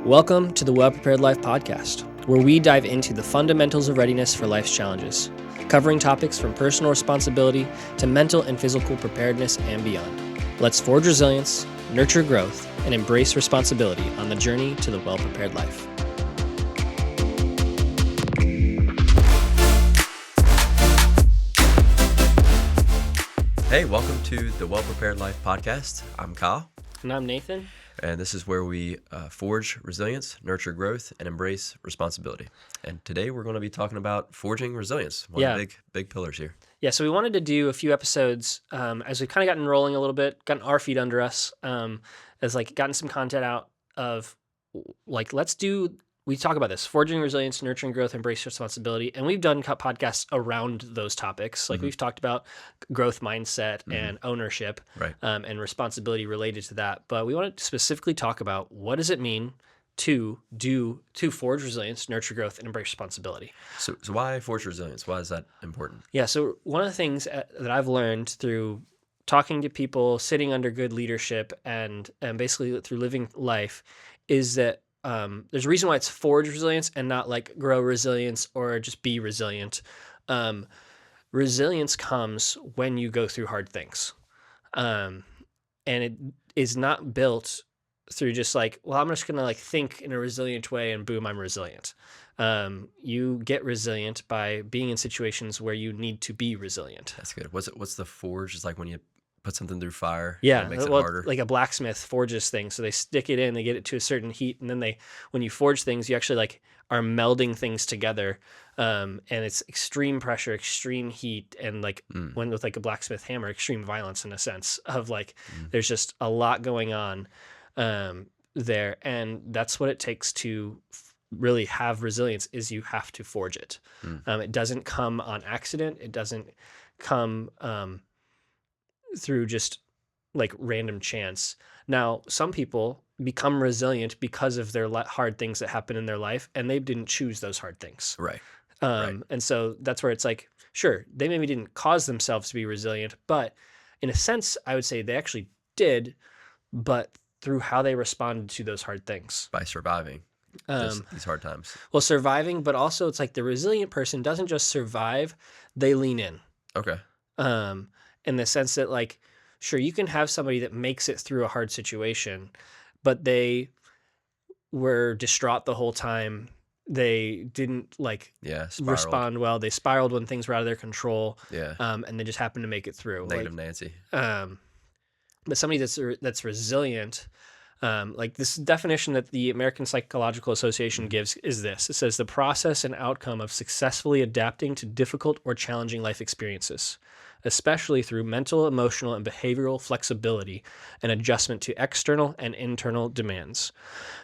Welcome to the Well Prepared Life podcast, where we dive into the fundamentals of readiness for life's challenges, covering topics from personal responsibility to mental and physical preparedness and beyond. Let's forge resilience, nurture growth, and embrace responsibility on the journey to the well prepared life. Hey, welcome to the Well Prepared Life podcast. I'm Kyle. And I'm Nathan. And this is where we forge resilience, nurture growth, and embrace responsibility. And today we're going to be talking about forging resilience, one of the big pillars here. Yeah, so we wanted to do a few episodes as we've kind of gotten rolling a little bit, gotten our feet under us, gotten some content out of we talk about this, forging resilience, nurturing growth, embrace responsibility. And we've done podcasts around those topics. We've talked about growth mindset and ownership and responsibility related to that. But we want to specifically talk about what does it mean to forge resilience, nurture growth, and embrace responsibility. So why forge resilience? Why is that important? Yeah, so one of the things that I've learned through talking to people, sitting under good leadership, and basically through living life is that there's a reason why it's forge resilience and not like grow resilience or just be resilient. Resilience comes when you go through hard things. And it is not built through just like, well, I'm just going to think in a resilient way and boom, I'm resilient. You get resilient by being in situations where you need to be resilient. That's good. What's the forge? It's like when you put something through fire. Yeah, and it makes it harder. Like a blacksmith forges things. So they stick it in, they get it to a certain heat, and then when you forge things, you actually are melding things together. And it's extreme pressure, extreme heat, and when with a blacksmith hammer, extreme violence in a sense of there's just a lot going on there. And that's what it takes to really have resilience is you have to forge it. It doesn't come on accident. It doesn't come through just random chance. Now, some people become resilient because of their hard things that happen in their life, and they didn't choose those hard things. Right. And so that's where it's sure, they maybe didn't cause themselves to be resilient, but in a sense, I would say they actually did, but through how they responded to those hard things. By surviving these hard times. Well, surviving, but also it's the resilient person doesn't just survive, they lean in. Okay. In the sense that sure, you can have somebody that makes it through a hard situation, but they were distraught the whole time. They didn't respond well. They spiraled when things were out of their control. Yeah. And they just happened to make it through. Negative Nancy. But somebody that's resilient, this definition that the American Psychological Association gives is this. It says the process and outcome of successfully adapting to difficult or challenging life experiences, especially through mental, emotional, and behavioral flexibility and adjustment to external and internal demands.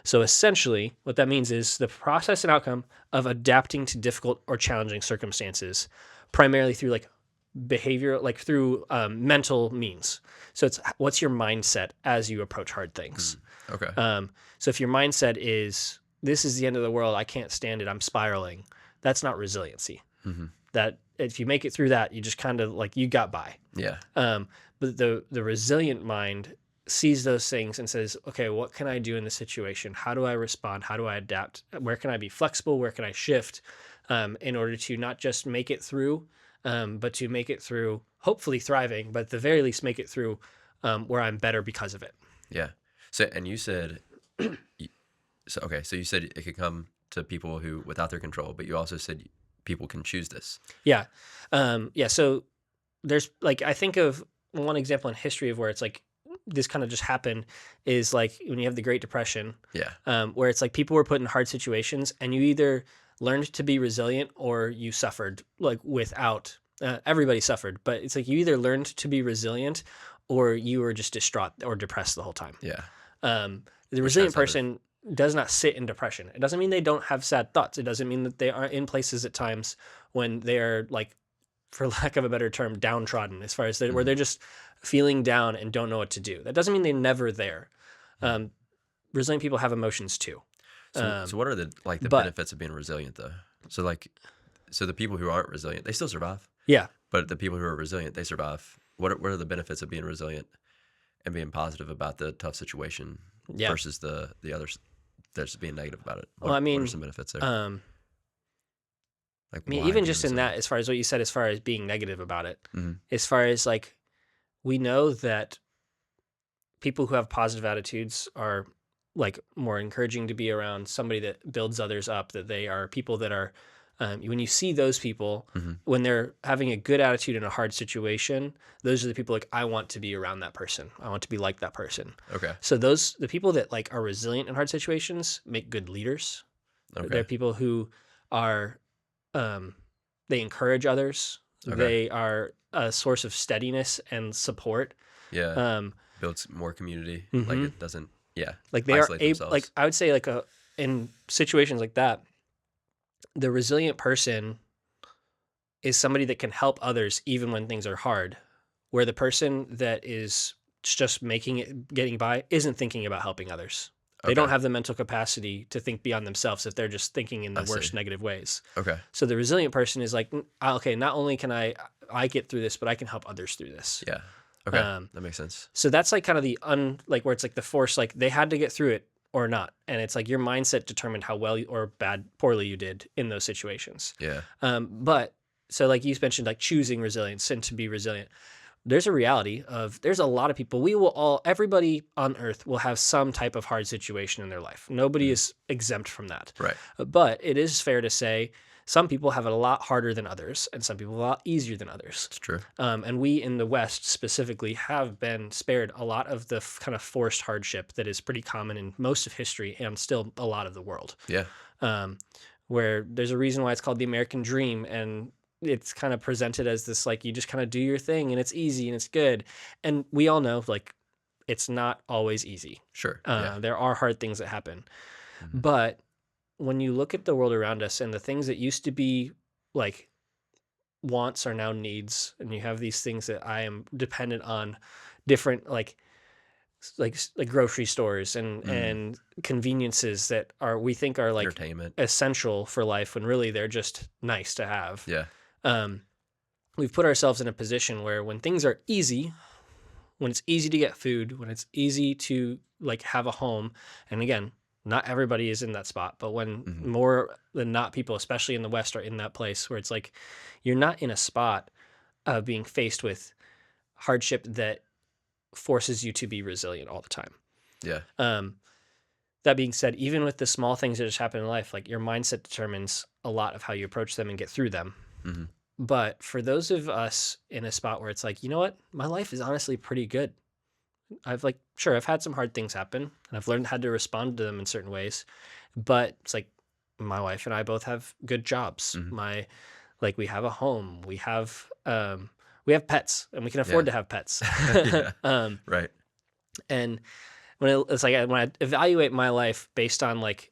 So essentially, what that means is the process and outcome of adapting to difficult or challenging circumstances, primarily through behavior, through mental means. So it's what's your mindset as you approach hard things. Okay. So if your mindset is, this is the end of the world, I can't stand it, I'm spiraling, that's not resiliency. That if you make it through that, you just kind of you got by. Yeah. But the resilient mind sees those things and says, okay, what can I do in this situation? How do I respond? How do I adapt? Where can I be flexible? Where can I shift in order to not just make it through, but to make it through, hopefully thriving, but at the very least make it through where I'm better because of it. Yeah. So, and you said, so you said it could come to people who without their control, but you also said people can choose this. Yeah. So there's I think of one example in history of where it's this kind of just happened is when you have the Great Depression. Yeah. Where it's people were put in hard situations and you either learned to be resilient or you suffered without, everybody suffered, but it's you either learned to be resilient or you were just distraught or depressed the whole time. Yeah. The resilient person does not sit in depression. It doesn't mean they don't have sad thoughts. It doesn't mean that they aren't in places at times when they are for lack of a better term, downtrodden as far as where they're just feeling down and don't know what to do. That doesn't mean they're never there. Resilient people have emotions too. So what are the benefits of being resilient though? So the people who aren't resilient, they still survive. Yeah. But the people who are resilient, they survive. What are the benefits of being resilient and being positive about the tough situation versus the other there's being negative about it? Well, I What are mean, some benefits there? um, Like, I mean, why even be just in that, resilient? as far as what you said, as far as being negative about it, Hmm. as far as like, we know that people who have positive attitudes are like more encouraging to be around, somebody that builds others up, that they are people that are, when you see those people, Hmm. when they're having a good attitude in a hard situation, those are the people like, I want to be around that person. I want to be like that person. Okay. So the people that like are resilient in hard situations make good leaders. They're Okay. people who are, um, they encourage others. Okay. They are a source of steadiness and support. Yeah. Um, Builds more community. Like, mhm. it doesn't, yeah, Like they are isolate able, like themselves. I would say, like in situations like that, the resilient person is somebody that can help others even when things are hard. Where the person that is just making it, getting by, isn't thinking about helping others. They don't Okay. have the mental capacity to think beyond themselves if they're just thinking in the I see. worst negative ways. Okay. So the resilient person is like, Okay, not only can I get through this, but I can help others through this." Yeah. Okay. Um, That makes sense. So that's like kind of the like where it's like the force, like they had to get through it or not. And it's like your mindset determined how well or poorly you did in those situations. Yeah. But so like you mentioned, like choosing resilience and to be resilient, there's a reality of, there's a lot of people, everybody on earth will have some type of hard situation in their life. Nobody Mhm. is exempt from that. Right. But it is fair to say some people have it a lot harder than others, and some people a lot easier than others. It's true. And we in the West specifically have been spared a lot of the kind of forced hardship that is pretty common in most of history and still a lot of the world. Yeah. Um, where there's a reason why it's called the American dream, and it's kind of presented as this like you just kind of do your thing and it's easy and it's good. And we all know like it's not always easy. Sure. Yeah. There are hard things that happen. Mhm. But when you look at the world around us and the things that used to be like wants are now needs, and you have these things that I am dependent on, different like grocery stores and Mm. conveniences that are, we think are like Entertainment. essential for life when really they're just nice to have. Yeah. Um, we've put ourselves in a position where when things are easy, when it's easy to get food, when it's easy to like have a home, and again, not everybody is in that spot, but when Mhm. more than not people, especially in the West, are in that place where it's like you're not in a spot of being faced with hardship that forces you to be resilient all the time. Yeah. That being said, even with the small things that just happen in life, like your mindset determines a lot of how you approach them and get through them. Hmm. But for those of us in a spot where it's like, you know what, my life is honestly pretty good. I've had some hard things happen and I've learned how to respond to them in certain ways. But it's like my wife and I both have good jobs. Hmm. We have a home, we have pets, and we can afford Yeah. to have pets. Yeah. um, Right. and it's like when I evaluate my life based on like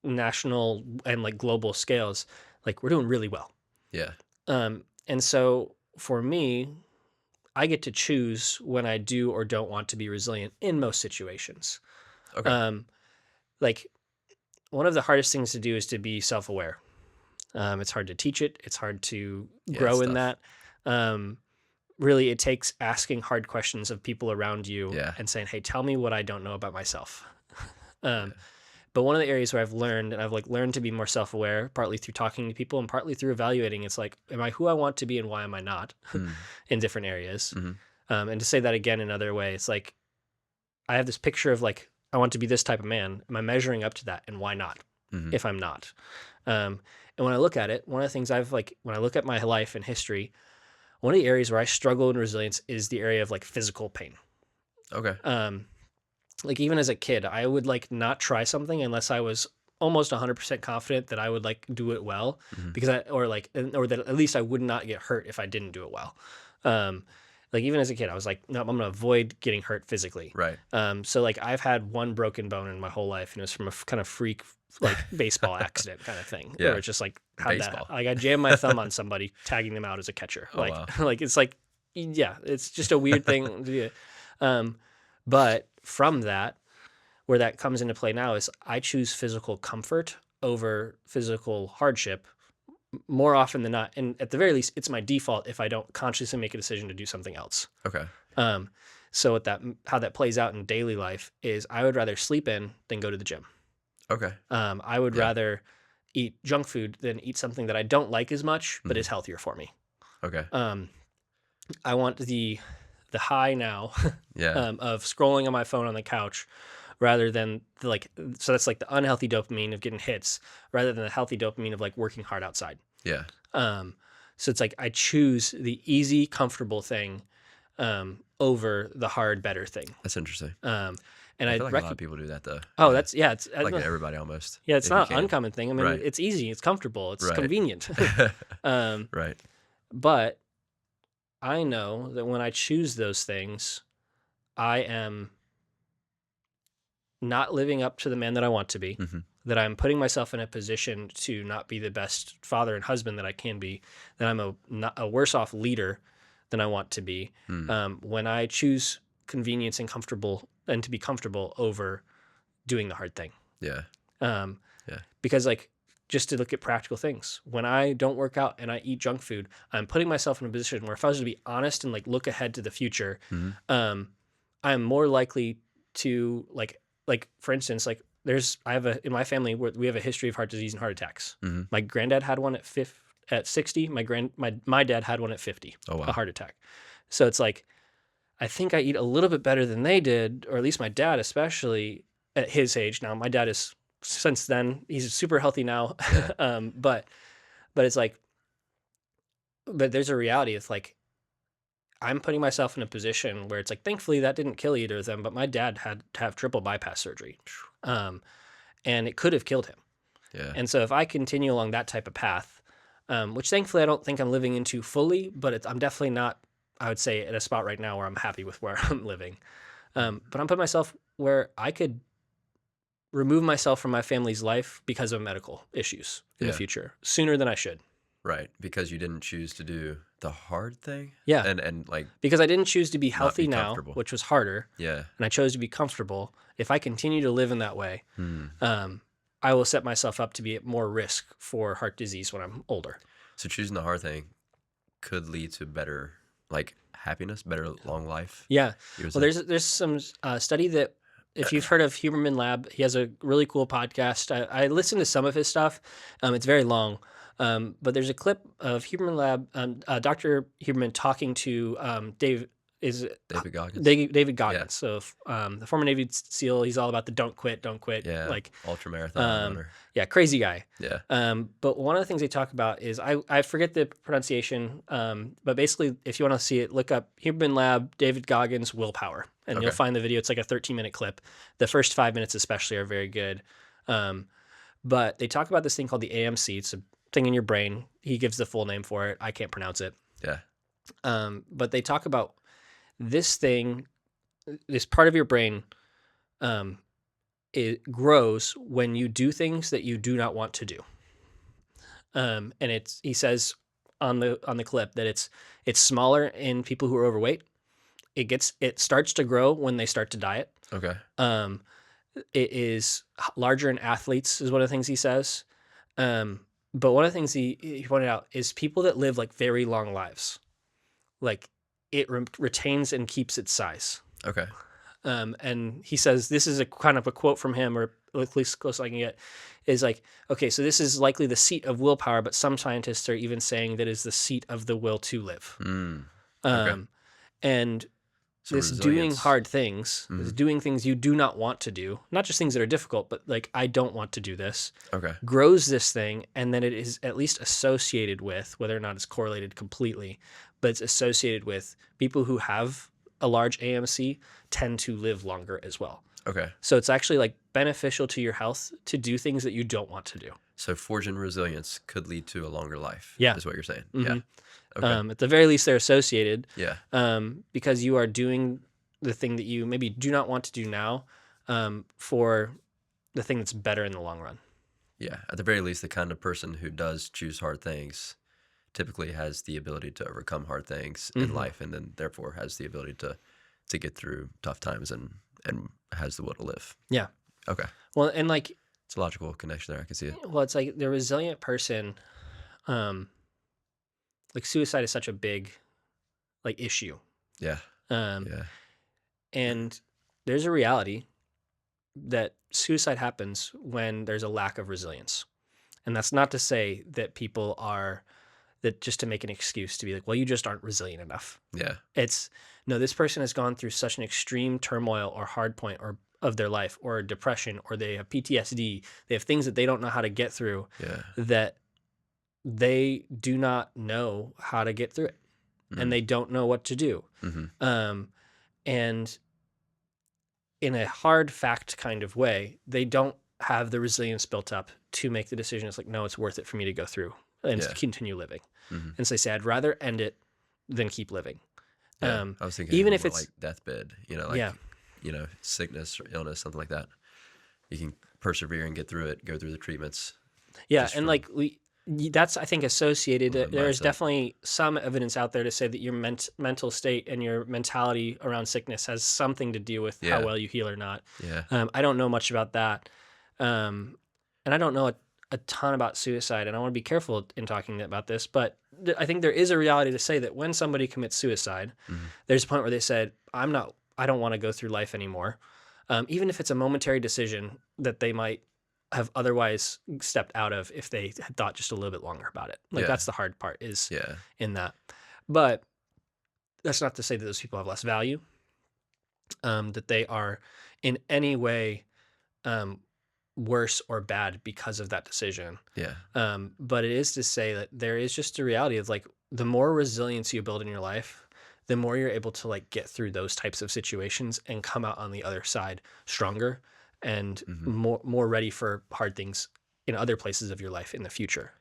national and like global scales, like we're doing really well. Yeah. And so for me, I get to choose when I do or don't want to be resilient in most situations. Okay. Like one of the hardest things to do is to be self-aware. It's hard to teach it. It's hard to Yeah. grow It's in tough. that. Really, it takes asking hard questions of people around you Yeah. and saying, "Hey, tell me what I don't know about myself." Yeah. But one of the areas where I've learned to be more self-aware, partly through talking to people and partly through evaluating, it's like, am I who I want to be and why am I not Mm. in different areas? Hmm. And to say that again another way, it's like, I have this picture of like, I want to be this type of man. Am I measuring up to that? And why not Hmm. if I'm not? And when I look at it, one of the things when I look at my life and history, one of the areas where I struggle in resilience is the area of like physical pain. Okay. Like even as a kid, I would like not try something unless I was almost 100% confident that I would like do it well, Hmm. because or that at least I would not get hurt if I didn't do it well. Like even as a kid, I was like, no, I'm going to avoid getting hurt physically. Right. So like I've had one broken bone in my whole life, and it was from a kind of freak like baseball accident kind of thing, Yeah. where it's just like Baseball. like I jammed my thumb on somebody, tagging them out as a catcher. Oh, Like wow. like it's like, yeah, it's just a weird thing to do. But from that, where that comes into play now is I choose physical comfort over physical hardship more often than not. And at the very least, it's my default if I don't consciously make a decision to do something else. Okay. So how that plays out in daily life is I would rather sleep in than go to the gym. Okay. I would Yeah. rather eat junk food than eat something that I don't like as much, but Mhm. is healthier for me. Okay. Um, I want the high now Yeah. of scrolling on my phone on the couch rather than so that's like the unhealthy dopamine of getting hits rather than the healthy dopamine of like working hard outside. Yeah. Um, so it's like I choose the easy, comfortable thing over the hard, better thing. That's interesting. Um, and I I feel like a lot of reckon, people do that though. oh, Yeah. that's yeah, Like everybody almost, yeah, it's if you not an can. uncommon thing. I mean, Right. it's easy, it's comfortable, it's Right. convenient. um, Right. but I know that when I choose those things, I am not living up to the man that I want to be, Hmm. that I'm putting myself in a position to not be the best father and husband that I can be, that I'm not a worse off leader than I want to be. Mm. When I choose convenience and comfortable and to be comfortable over doing the hard thing. Yeah. Um, Yeah. because like just to look at practical things, when I don't work out and I eat junk food, I'm putting myself in a position where if I was to be honest and like look ahead to the future, Hmm. um, I'm more likely to like for instance, like in my family where we have a history of heart disease and heart attacks. Hmm. My granddad had one at 60. My dad had one at 50, Oh a wow. heart attack. So it's like I think I eat a little bit better than they did, or at least my dad, especially at his age. Now, my dad is since then he's super healthy now, Yeah. but it's like, but there's a reality. It's like I'm putting myself in a position where it's like, thankfully that didn't kill either of them, but my dad had to have triple bypass surgery, um, and it could have killed him. Yeah. And so if I continue along that type of path, which thankfully I don't think I'm living into fully, but I'm definitely not. I would say at a spot right now where I'm happy with where I'm living. But I'm putting myself where I could remove myself from my family's life because of medical issues in the Yeah. future sooner than I should. Right. Because you didn't choose to do the hard thing Yeah, and like because I didn't choose to be not be healthy now, comfortable. which was harder, Yeah. and I chose to be comfortable. If I continue to live in that way, Hmm. I will set myself up to be at more risk for heart disease when I'm older. So choosing the hard thing could lead to better like happiness, better long life. Yeah. You would Well, say. there's some study that if you've heard of Huberman Lab, he has a really cool podcast. I listened to some of his stuff. It's very long, but there's a clip of Huberman Lab, Dr. Huberman talking to Dave. Is it David Goggins. David Yeah. Goggins? So the former Navy SEAL. He's all about the don't quit, don't quit. Yeah. Like, Ultra marathon um, runner. yeah, crazy guy. Yeah. But one of the things they talk about is I forget the pronunciation, but basically, if you want to see it, look up Huberman Lab, David Goggins, willpower, and you'll Okay. find the video. It's like a 13-minute clip. The first 5 minutes, especially, are very good. But they talk about this thing called the AMC. It's a thing in your brain. He gives the full name for it. I can't pronounce it. Yeah. But they talk about this thing, this part of your brain. It grows when you do things that you do not want to do. And he says on the clip that it's smaller in people who are overweight. It starts to grow when they start to diet. Okay. Um, it is larger in athletes is one of the things he says. But one of the things he pointed out is people that live like very long lives, like it retains and keeps its size. Okay. And he says this is a kind of a quote from him, or at least close I can get, is like, okay, so this is likely the seat of willpower, but some scientists are even saying that is the seat of the will to live. Mm. And So this doing resilience. hard things, this doing things you do not want to do, not just things that are difficult, but like, I don't want to do this, Okay. grows this thing. And then it is at least associated with, whether or not it's correlated completely, but it's associated with people who have a large AMC tend to live longer as well. Okay. So it's actually like beneficial to your health to do things that you don't want to do. So forging resilience could lead to a longer life. Yeah. Is what you're saying. Mhm. Yeah. Okay. At the very least, they're associated Yeah. because you are doing the thing that you maybe do not want to do now for the thing that's better in the long run. Yeah. At the very least, the kind of person who does choose hard things typically has the ability to overcome hard things in life, and then therefore has the ability to get through tough times and has the will to live. Yeah. Okay. Well, and like, It's a logical connection there. I can see it. well, it's like the resilient person, like suicide is such a big like issue. Yeah. Um, Yeah. and there's a reality that suicide happens when there's a lack of resilience. And that's not to say that people are that just to make an excuse to be like, well, you just aren't resilient enough. Yeah. It's no, this person has gone through such an extreme turmoil or hard point or of their life or depression, or they have PTSD. They have things that they don't know how to get through, Yeah. that they do not know how to get through it, and they don't know what to do. Mm-hmm. And in a hard fact kind of way, they don't have the resilience built up to make the decision. It's like, no, it's worth it for me to go through and to Yeah. continue living. Mm-hmm. And so they say, I'd rather end it than keep living. Yeah. I was thinking Even more if it's like deathbed, like, yeah, sickness or illness, something like that. You can persevere and get through it, go through the treatments. yeah, just and from like that's I think associated. the There's mindset. definitely some evidence out there to say that your mental state and your mentality around sickness has something to do with how Yeah. well you heal or not. Yeah. I don't know much about that, and I don't know a ton about suicide, and I want to be careful in talking about this. But I think there is a reality to say that when somebody commits suicide, Mm-hmm. there's a point where they said, I don't want to go through life anymore. Even if it's a momentary decision that they might have otherwise stepped out of if they had thought just a little bit longer about it. Like Yeah. that's the hard part is Yeah. in that. But that's not to say that those people have less value, that they are in any way worse or bad because of that decision. Yeah. But it is to say that there is just a reality of like the more resilience you build in your life, the more you're able to like get through those types of situations and come out on the other side stronger and Mm-hmm. more ready for hard things in other places of your life in the future.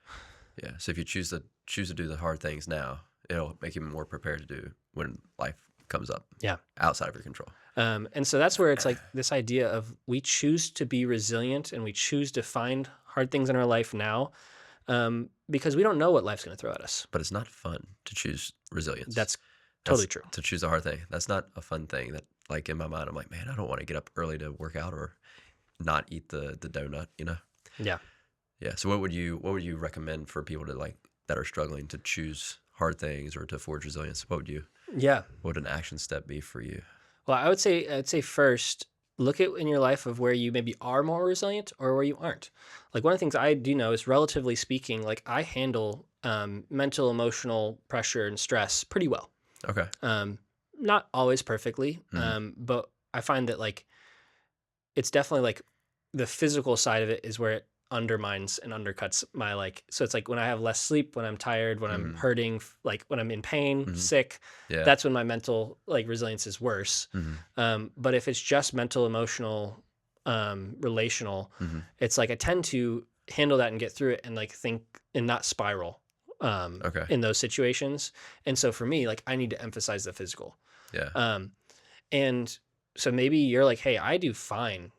Yeah. So if you choose to do the hard things now, it'll make you more prepared to do when life comes up. Yeah. Outside of your control. And so that's where it's like this idea of we choose to be resilient and we choose to find hard things in our life now, because we don't know what life's going to throw at us. But it's not fun to choose resilience. That's totally true. To choose a hard thing. That's not a fun thing. That like in my mind, I'm like, man, I don't want to get up early to work out or not eat the donut. Yeah. Yeah. So what would you recommend for people to like that are struggling to choose hard things or to forge resilience? What would an action step be for you? Well, I'd say first, look at in your life of where you maybe are more resilient or where you aren't. Like one of the things I do know is, relatively speaking, like I handle mental, emotional pressure and stress pretty well. Okay. Not always perfectly, but I find that like it's definitely like the physical side of it is where it undermines and undercuts my like. So it's like when I have less sleep, when I'm tired, when I'm hurting, like when I'm in pain, sick, Yeah. that's when my mental like resilience is worse. But if it's just mental, emotional, relational, it's like I tend to handle that and get through it and like think and not spiral Okay. in those situations. And so for me, like I need to emphasize the physical. Yeah. And so maybe you're like, hey, I do fine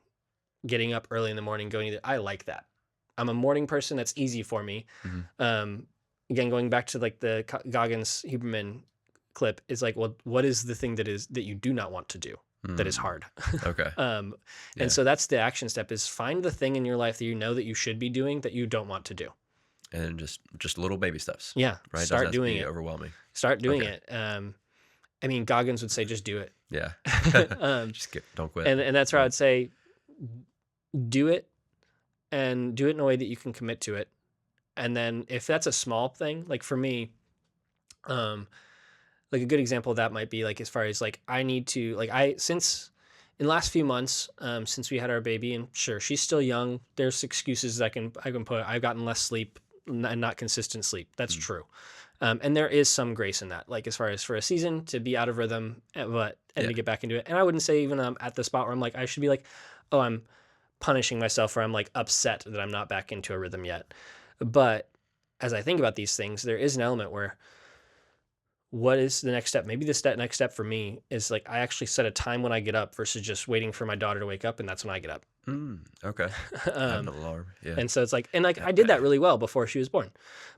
getting up early in the morning, going to I like that. I'm a morning person. That's easy for me. Again, going back to like the Goggins Huberman clip is like, well, what is the thing that you do not want to do that is hard? Okay. And Yeah. so that's the action step is find the thing in your life that you know that you should be doing that you don't want to do. And just little baby steps. Yeah. Right. Doesn't Start have to doing be it. overwhelming. Start doing Okay. it. I mean, Goggins would say, just do it. Yeah. Don't quit. And that's where I would say, do it and do it in a way that you can commit to it. And then if that's a small thing, like for me, like a good example of that might be like, as far as like, I need to like, since in the last few months, since we had our baby, and sure, she's still young, there's excuses I can put. I've gotten less sleep and not consistent sleep. That's true. And there is some grace in that, like as far as for a season to be out of rhythm, but Yeah. to get back into it. And I wouldn't say even I'm at the spot where I'm like, I should be like, oh, I'm punishing myself or I'm like upset that I'm not back into a rhythm yet. But as I think about these things, there is an element where what is the next step? Maybe the next step for me is like I actually set a time when I get up versus just waiting for my daughter to wake up, and that's when I get up. Okay. Have an alarm. Yeah. And so it's like, and like I did that really well before she was born,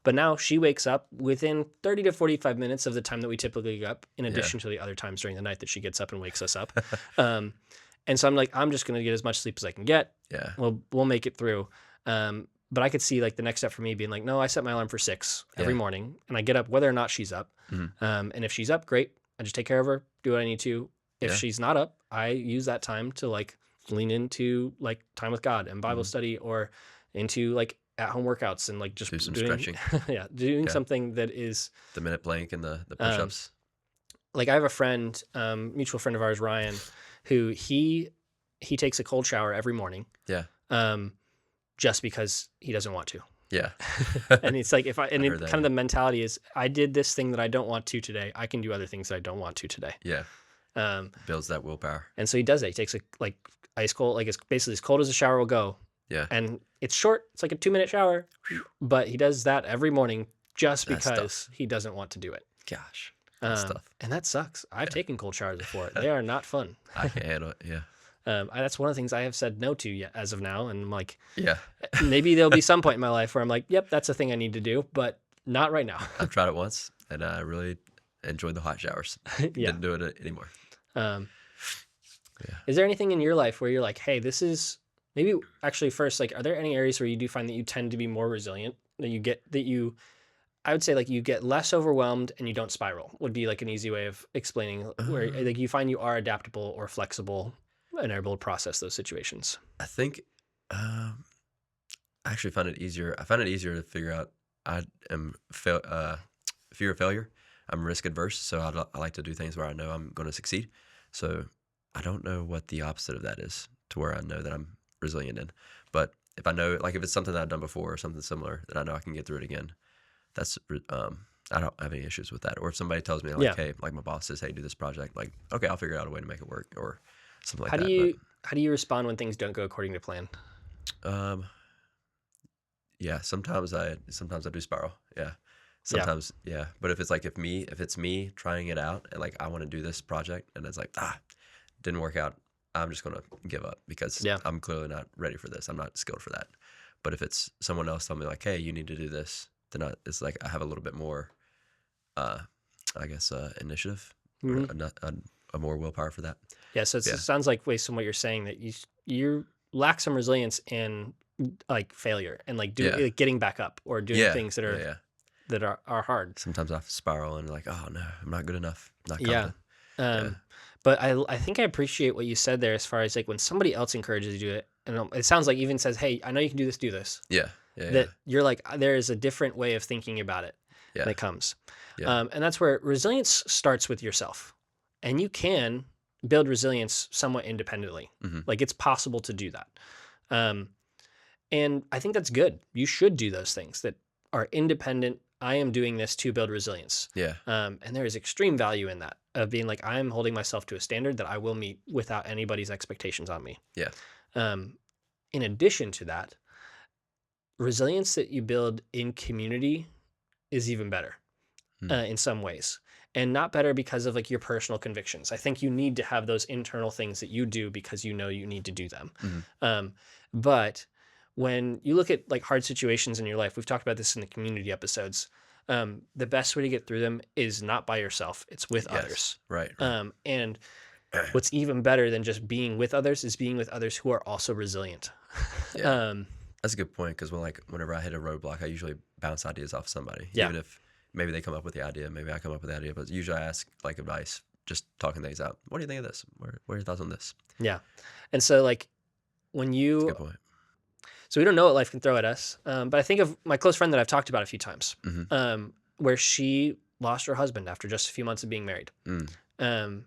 but now she wakes up within 30 to 45 minutes of the time that we typically get up, in addition to the other times during the night that she gets up and wakes us up. And so I'm like, I'm just going to get as much sleep as I can get. Yeah. We'll make it through. But I could see like the next step for me being like, no, I set my alarm for 6 every morning and I get up whether or not she's up. And if she's up, great. I just take care of her, do what I need to. If she's not up, I use that time to like lean into like time with God and Bible study, or into like at home workouts, and like just Do some doing stretching. doing Yeah. something that is The minute plank and the um, push-ups. like I have a friend, mutual friend of ours, Ryan, who he takes a cold shower every morning, Yeah. um, just because he doesn't want to. Yeah. And it's like I heard that, kind of yeah. the mentality is, I did this thing that I don't want to today, I can do other things that I don't want to today. Yeah. Um, Builds that willpower. and so he does that. He takes a like ice cold, like it's basically as cold as a shower will go, Yeah. and it's short. It's like a 2-minute shower, but he does that every morning just That's because he doesn't want to do it. Gosh. That's tough. And that sucks. I've taken cold showers before. They are not fun. I can't handle it. Yeah. That's one of the things I have said no to yet as of now. And I'm like, Yeah. maybe there'll be some point in my life where I'm like, yep, that's a thing I need to do, but not right now. I've tried it once, and I really enjoyed the hot showers. Yeah. Didn't do it anymore. Yeah. Is there anything in your life where you're like, hey, this is maybe actually first, like, are there any areas where you do find that you tend to be more resilient, I would say like you get less overwhelmed and you don't spiral, would be like an easy way of explaining where like you find you are adaptable or flexible and are able to process those situations. I think I actually find it easier. I find it easier to figure out I am fear of failure. I'm risk adverse, so I like to do things where I know I'm going to succeed. So I don't know what the opposite of that is, to where I know that I'm resilient in. But if I know, like if it's something that I've done before or something similar, that I know I can get through it again, that's I don't have any issues with that. Or if somebody tells me like, Yeah. hey, like my boss says, hey, do this project, like, okay, I'll figure out a way to make it work, or something like How that. do you how do you respond when things don't go according to plan? But yeah, sometimes I do spiral. Yeah. Yeah. Sometimes, yeah. But if it's me trying it out, and like I want to do this project, and it's like, didn't work out, I'm just gonna give up, because Yeah. I'm clearly not ready for this. I'm not skilled for that. But if it's someone else telling me like, hey, you need to do this, then it's like I have a little bit more, I guess, initiative, or Mhm. a more willpower for that. Yeah, so Yeah. it sounds like, based on what you're saying, that you lack some resilience in like failure and like Yeah. like getting back up or doing Yeah. things that are Yeah. that are hard. Sometimes I spiral and like, oh no, I'm not good enough. Not Yeah. confident. But I think I appreciate what you said there, as far as like when somebody else encourages you to do it, and it sounds like even says, hey, I know you can do this, do this. Yeah. Yeah. That you're like, there is a different way of thinking about it Yeah. that comes. Yeah. And that's where resilience starts with yourself. And you can build resilience somewhat independently. Mhm. Like it's possible to do that. And I think that's good. You should do those things that are independent. I am doing this to build resilience. Yeah. And there is extreme value in that, of being like, I'm holding myself to a standard that I will meet without anybody's expectations on me. Yeah. In addition to that, resilience that you build in community is even better in some ways, and not better because of like your personal convictions. I think you need to have those internal things that you do because you know you need to do them. Mhm. But when you look at like hard situations in your life, we've talked about this in the community episodes. The best way to get through them is not by yourself; it's with Yes. others. Right. And what's even better than just being with others is being with others who are also resilient. Yeah. That's a good point, because whenever I hit a roadblock, I usually bounce ideas off somebody. Yeah. Even if maybe they come up with the idea, maybe I come up with the idea, but usually I ask like advice, just talking things out. What do you think of this? What are your thoughts on this? Yeah. And so like when That's a you, good point. so we don't know what life can throw at us. But I think of my close friend that I've talked about a few times, Mhm. where she lost her husband after just a few months of being married. And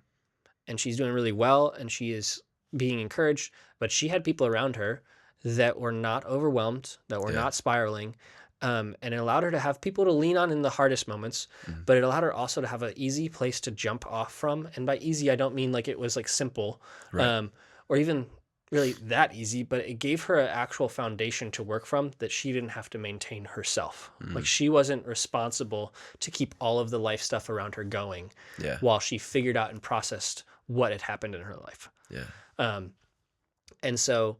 she's doing really well, and she is being encouraged, but she had people around her that were not overwhelmed, that were Yeah. not spiraling. And it allowed her to have people to lean on in the hardest moments, Mhm. but it allowed her also to have an easy place to jump off from. And by easy, I don't mean like it was like simple, Right. or even really that easy, but it gave her an actual foundation to work from that she didn't have to maintain herself. Like she wasn't responsible to keep all of the life stuff around her going Yeah. while she figured out and processed what had happened in her life. Yeah. And so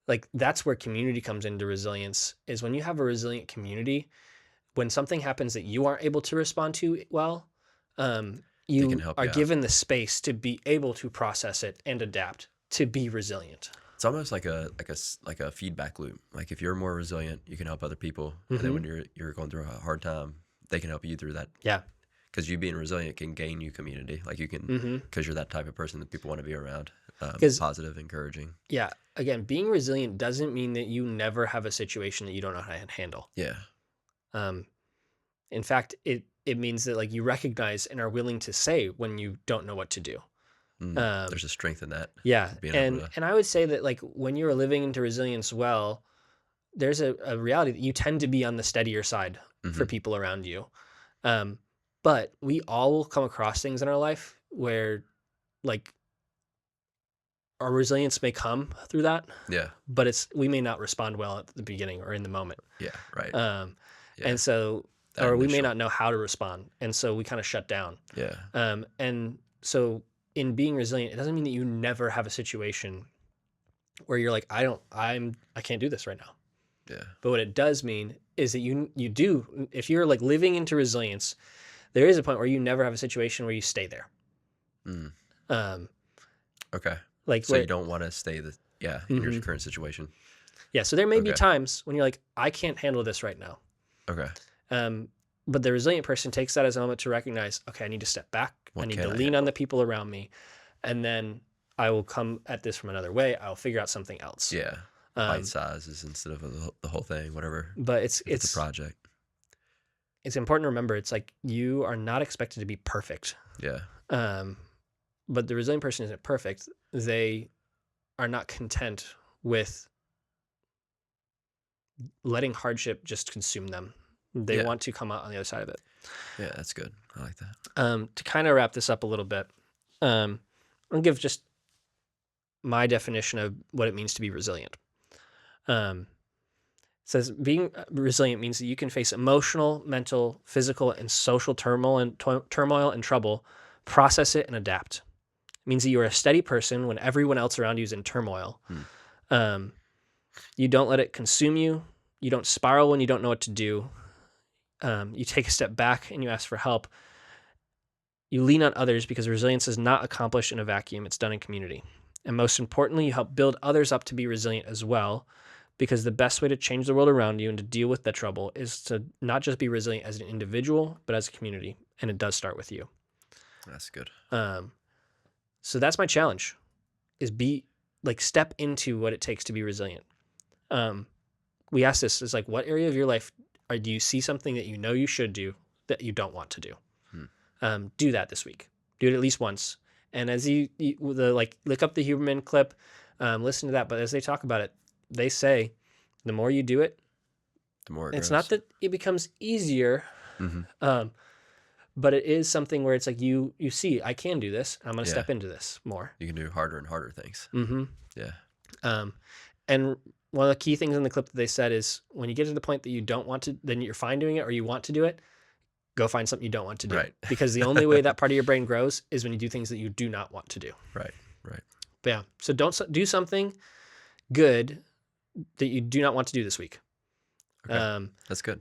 like that's where community comes into resilience, is when you have a resilient community, when something happens that you aren't able to respond to well, you can help are you out. given the space to be able to process it and adapt to be resilient. It's almost like a feedback loop. Like if you're more resilient, you can help other people, and then when you're going through a hard time, they can help you through that. Yeah. because you being resilient can gain you community. Like you can, Mm-hmm. because you're that type of person that people want to be around. 'Cause- Positive, encouraging. Yeah. Again, being resilient doesn't mean that you never have a situation that you don't know how to handle. Yeah. In fact, it means that like you recognize and are willing to say when you don't know what to do. There's a strength in that. Yeah. Being able to, And I would say that like when you're living into resilience well, there's a reality that you tend to be on the steadier side for people around you. But we all will come across things in our life where like our resilience may come through that, yeah. but we may not respond well at the beginning or in the moment. Yeah. Right. Yeah. And so, That or we may initial- not know how to respond. And so we kind of shut down. Yeah. And so in being resilient, it doesn't mean that you never have a situation where you're like, I can't do this right now. Yeah. But what it does mean is that you do, if you're like living into resilience, there is a point where you never have a situation where you stay there. Okay. Like So you don't want to stay in your current situation. Yeah. So there may be Okay. times when you're like, I can't handle this right now. Okay. But the resilient person takes that as a moment to recognize, okay, I need to step back. I need to lean on the people around me. And then I will come at this from another way. I'll figure out something else. Yeah. Bite sizes instead of the whole thing, whatever. But It's a project. It's important to remember, it's like you are not expected to be perfect. Yeah. But the resilient person isn't perfect. They are not content with letting hardship just consume them. They want to come out on the other side of it. Yeah, that's good. I like that. To kind of wrap this up a little bit, I'll give just my definition of what it means to be resilient. It says being resilient means that you can face emotional, mental, physical, and social turmoil and trouble, process it, and adapt. It means that you are a steady person when everyone else around you is in turmoil. You don't let it consume you. You don't spiral when you don't know what to do. You take a step back and you ask for help. You lean on others because resilience is not accomplished in a vacuum. It's done in community. And most importantly, you help build others up to be resilient as well, because the best way to change the world around you and to deal with the trouble is to not just be resilient as an individual, but as a community. And it does start with you. That's good. So that's my challenge, is step into what it takes to be resilient. We asked this, is like, what area of your life do you see something that you know you should do that you don't want to do? Do that this week. Do it at least once. And as you look up the Huberman clip, listen to that. But as they talk about it, they say the more you do it, The more it's not that it becomes easier, but it is something where it's like you see, I can do this. I'm going to step into this more. You can do harder and harder things. Yeah. And one of the key things in the clip that they said is when you get to the point that you don't want to, then you're fine doing it or you want to do it, go find something you don't want to do. Right. Because the only way that part of your brain grows is when you do things that you do not want to do. Right. But yeah. So don't do something good that you do not want to do this week. Okay. That's good.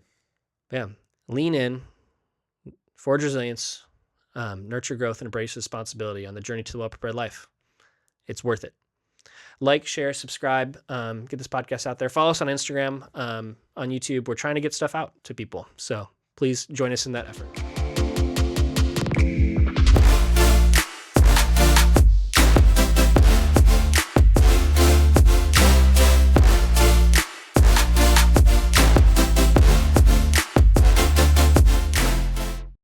Yeah. Lean in, forge resilience, nurture growth, and embrace responsibility on the journey to the well-prepared life. It's worth it. Like, share, subscribe, get this podcast out there. Follow us on Instagram, on YouTube. We're trying to get stuff out to people. So please join us in that effort.